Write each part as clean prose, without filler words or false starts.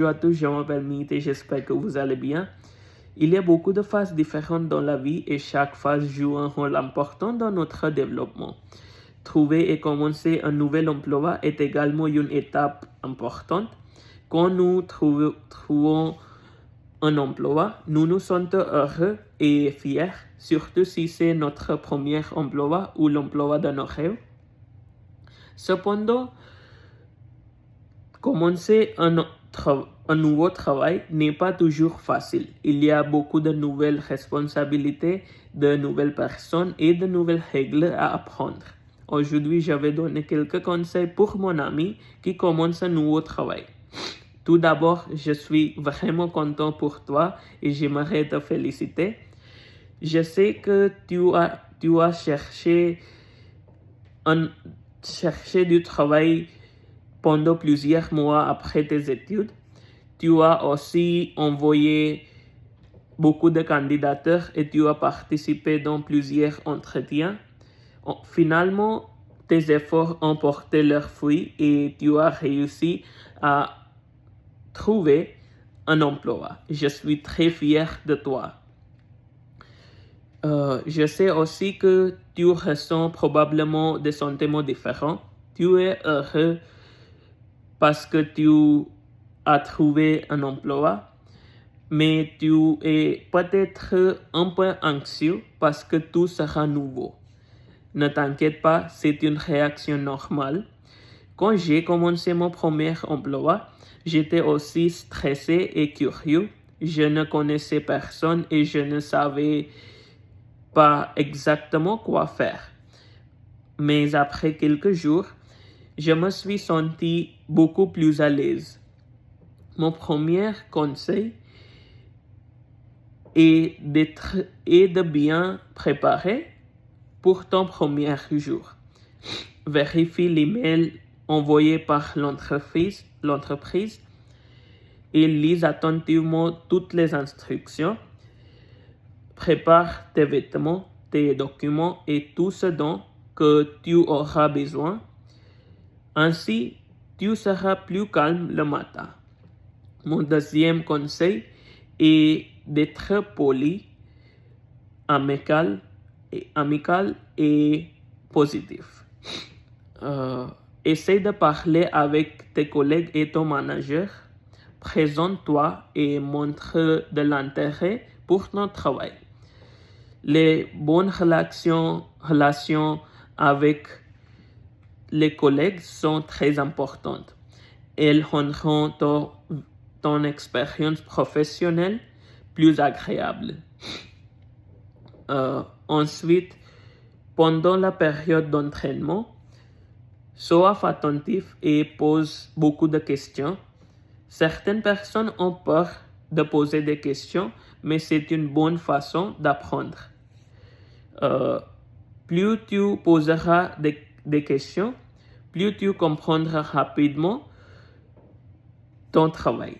Bonjour à tous, je m'appelle Meet et j'espère que vous allez bien. Il y a beaucoup de phases différentes dans la vie et chaque phase joue un rôle important dans notre développement. Trouver et commencer un nouvel emploi est également une étape importante. Quand nous trouvons un emploi, nous nous sentons heureux et fiers, surtout si c'est notre premier emploi ou l'emploi de nos rêves. Cependant, commencer un nouveau travail n'est pas toujours facile. Il y a beaucoup de nouvelles responsabilités, de nouvelles personnes et de nouvelles règles à apprendre. Aujourd'hui, je vais donner quelques conseils pour mon ami qui commence un nouveau travail. Tout d'abord, je suis vraiment content pour toi et j'aimerais te féliciter. Je sais que tu as cherché du travail pendant plusieurs mois après tes études. Tu as aussi envoyé beaucoup de candidatures et tu as participé dans plusieurs entretiens. Finalement, tes efforts ont porté leurs fruits et tu as réussi à trouver un emploi. Je suis très fier de toi. Je sais aussi que tu ressens probablement des sentiments différents. Tu es heureux parce que tu as trouvé un emploi, mais tu es peut-être un peu anxieux parce que tout sera nouveau. Ne t'inquiète pas, c'est une réaction normale. Quand j'ai commencé mon premier emploi, j'étais aussi stressé et curieux. Je ne connaissais personne et je ne savais pas exactement quoi faire. Mais après quelques jours, je me suis senti beaucoup plus à l'aise. Mon premier conseil est de bien préparer pour ton premier jour. Vérifie l'email envoyé par l'entreprise et lis attentivement toutes les instructions. Prépare tes vêtements, tes documents et tout ce dont que tu auras besoin. Ainsi, tu seras plus calme le matin. Mon deuxième conseil est d'être poli, amical et positif. Essaye de parler avec tes collègues et ton manager. Présente-toi et montre de l'intérêt pour ton travail. Les bonnes relations avec les collègues sont très importantes. Elles rendront ton expérience professionnelle plus agréable. Ensuite, pendant la période d'entraînement, sois attentif et pose beaucoup de questions. Certaines personnes ont peur de poser des questions, mais c'est une bonne façon d'apprendre. Plus tu poseras des questions, plus tu comprendras rapidement ton travail.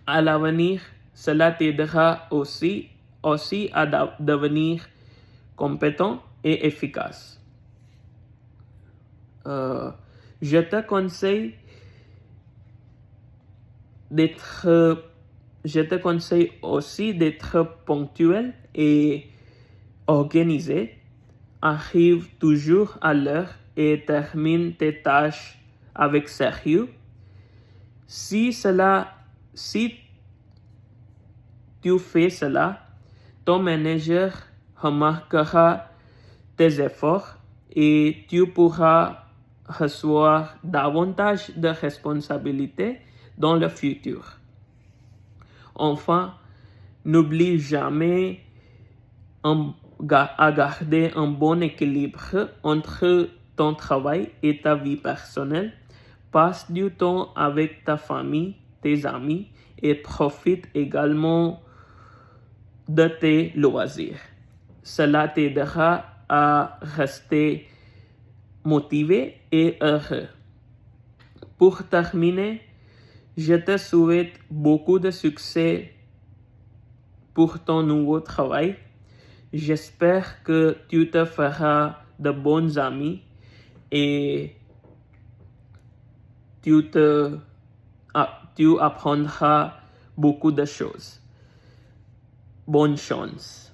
À l'avenir, cela t'aidera aussi à devenir compétent et efficace. Je te conseille aussi d'être ponctuel et organisé. Arrive toujours à l'heure et termine tes tâches avec sérieux. Si tu fais cela, ton manager remarquera tes efforts et tu pourras recevoir davantage de responsabilités dans le futur. Enfin, n'oublie jamais à garder un bon équilibre entre ton travail et ta vie personnelle. Passe du temps avec ta famille, tes amis et profite également de tes loisirs. Cela t'aidera à rester motivé et heureux. Pour terminer, je te souhaite beaucoup de succès pour ton nouveau travail. J'espère que tu te feras de bons amis et tu apprendras beaucoup de choses. Bonne chance.